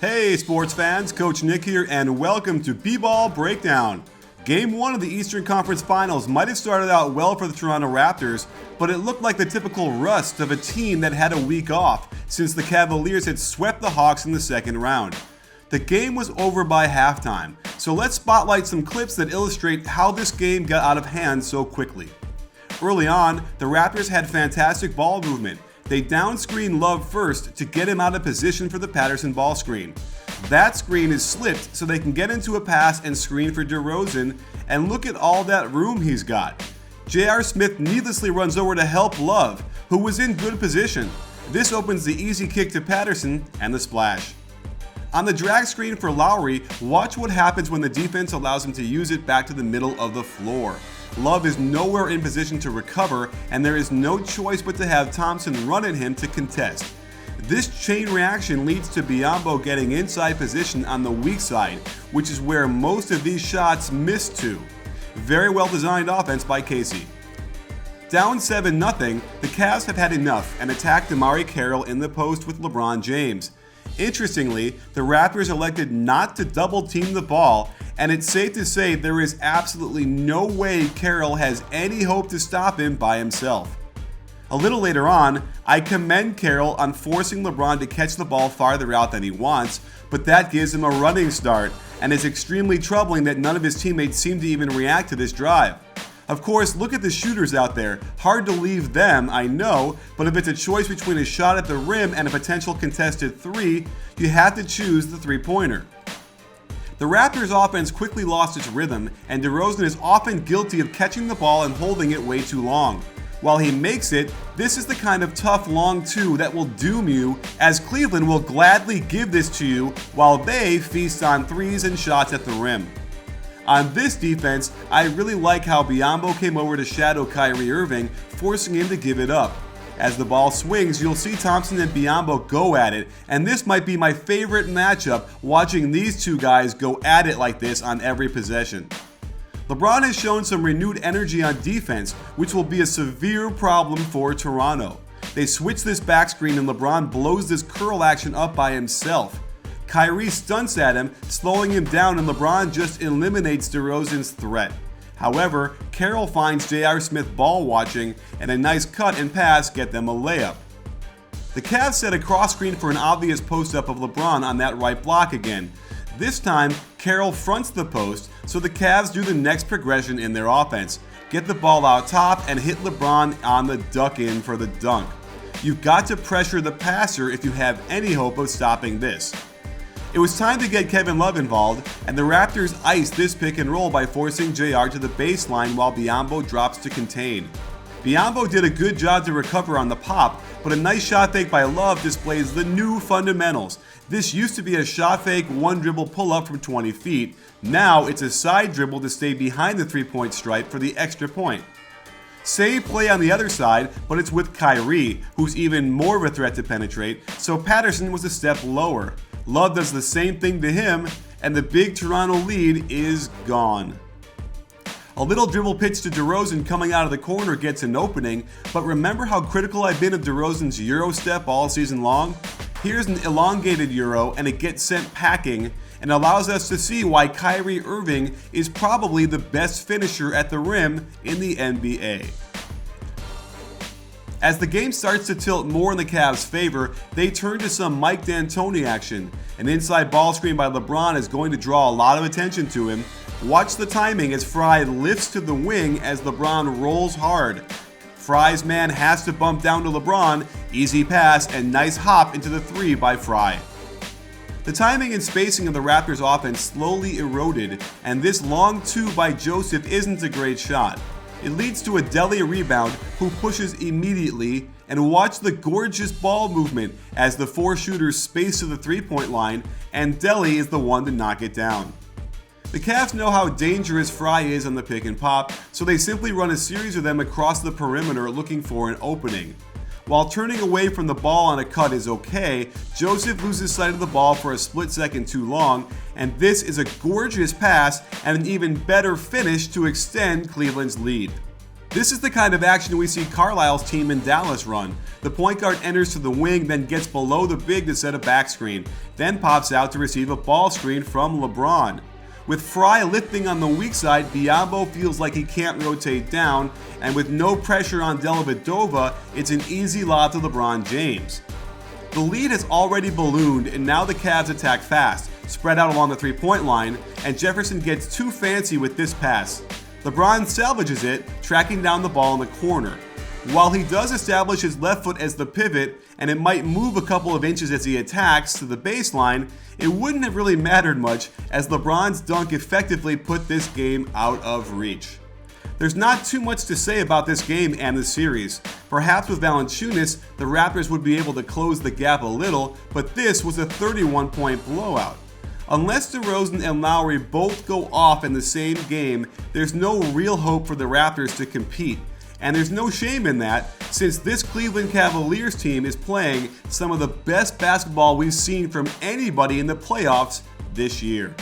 Hey sports fans, Coach Nick here and welcome to BBallBreakdown. Game 1 of the Eastern Conference Finals might have started out well for the Toronto Raptors, but it looked like the typical rust of a team that had a week off since the Cavaliers had swept the Hawks in the second round. The game was over by halftime, so let's spotlight some clips that illustrate how this game got out of hand so quickly. Early on, the Raptors had fantastic ball movement. They down-screen Love first to get him out of position for the Patterson ball screen. That screen is slipped so they can get into a pass and screen for DeRozan, and look at all that room he's got. J.R. Smith needlessly runs over to help Love, who was in good position. This opens the easy kick to Patterson and the splash. On the drag screen for Lowry, watch what happens when the defense allows him to use it back to the middle of the floor. Love is nowhere in position to recover, and there is no choice but to have Thompson run at him to contest. This chain reaction leads to Biyombo getting inside position on the weak side, which is where most of these shots miss to. Very well designed offense by Casey. Down 7-0, the Cavs have had enough and attacked Amari Carroll in the post with LeBron James. Interestingly, the Raptors elected not to double-team the ball, and it's safe to say there is absolutely no way Carroll has any hope to stop him by himself. A little later on, I commend Carroll on forcing LeBron to catch the ball farther out than he wants, but that gives him a running start, and it's extremely troubling that none of his teammates seem to even react to this drive. Of course, look at the shooters out there. Hard to leave them, I know, but if it's a choice between a shot at the rim and a potential contested three, you have to choose the three-pointer. The Raptors' offense quickly lost its rhythm, and DeRozan is often guilty of catching the ball and holding it way too long. While he makes it, this is the kind of tough long two that will doom you, as Cleveland will gladly give this to you while they feast on threes and shots at the rim. On this defense, I really like how Biyombo came over to shadow Kyrie Irving, forcing him to give it up. As the ball swings, you'll see Thompson and Biyombo go at it, and this might be my favorite matchup, watching these two guys go at it like this on every possession. LeBron has shown some renewed energy on defense, which will be a severe problem for Toronto. They switch this back screen and LeBron blows this curl action up by himself. Kyrie stunts at him, slowing him down, and LeBron just eliminates DeRozan's threat. However, Carroll finds J.R. Smith ball watching, and a nice cut and pass get them a layup. The Cavs set a cross screen for an obvious post-up of LeBron on that right block again. This time, Carroll fronts the post, so the Cavs do the next progression in their offense. Get the ball out top and hit LeBron on the duck-in for the dunk. You've got to pressure the passer if you have any hope of stopping this. It was time to get Kevin Love involved, and the Raptors iced this pick and roll by forcing JR to the baseline while Biyombo drops to contain. Biyombo did a good job to recover on the pop, but a nice shot fake by Love displays the new fundamentals. This used to be a shot fake, one dribble pull-up from 20 feet. Now it's a side dribble to stay behind the three-point stripe for the extra point. Same play on the other side, but it's with Kyrie, who's even more of a threat to penetrate, so Patterson was a step lower. Love does the same thing to him, and the big Toronto lead is gone. A little dribble pitch to DeRozan coming out of the corner gets an opening, but remember how critical I've been of DeRozan's Euro step all season long? Here's an elongated Euro, and it gets sent packing, and allows us to see why Kyrie Irving is probably the best finisher at the rim in the NBA. As the game starts to tilt more in the Cavs' favor, they turn to some Mike D'Antoni action. An inside ball screen by LeBron is going to draw a lot of attention to him. Watch the timing as Fry lifts to the wing as LeBron rolls hard. Fry's man has to bump down to LeBron, easy pass, and nice hop into the three by Fry. The timing and spacing of the Raptors' offense slowly eroded, and this long two by Joseph isn't a great shot. It leads to a Delly rebound who pushes immediately, and watch the gorgeous ball movement as the four shooters space to the three-point line, and Delly is the one to knock it down. The Cavs know how dangerous Fry is on the pick and pop, so they simply run a series of them across the perimeter looking for an opening. While turning away from the ball on a cut is okay, Joseph loses sight of the ball for a split second too long, and this is a gorgeous pass and an even better finish to extend Cleveland's lead. This is the kind of action we see Carlisle's team in Dallas run. The point guard enters to the wing, then gets below the big to set a back screen, then pops out to receive a ball screen from LeBron. With Fry lifting on the weak side, Biyombo feels like he can't rotate down, and with no pressure on Dellavedova, it's an easy lob to LeBron James. The lead has already ballooned, and now the Cavs attack fast, spread out along the three-point line, and Jefferson gets too fancy with this pass. LeBron salvages it, tracking down the ball in the corner. While he does establish his left foot as the pivot, and it might move a couple of inches as he attacks to the baseline, it wouldn't have really mattered much, as LeBron's dunk effectively put this game out of reach. There's not too much to say about this game and the series. Perhaps with Valanciunas, the Raptors would be able to close the gap a little, but this was a 31-point blowout. Unless DeRozan and Lowry both go off in the same game, there's no real hope for the Raptors to compete. And there's no shame in that, since this Cleveland Cavaliers team is playing some of the best basketball we've seen from anybody in the playoffs this year.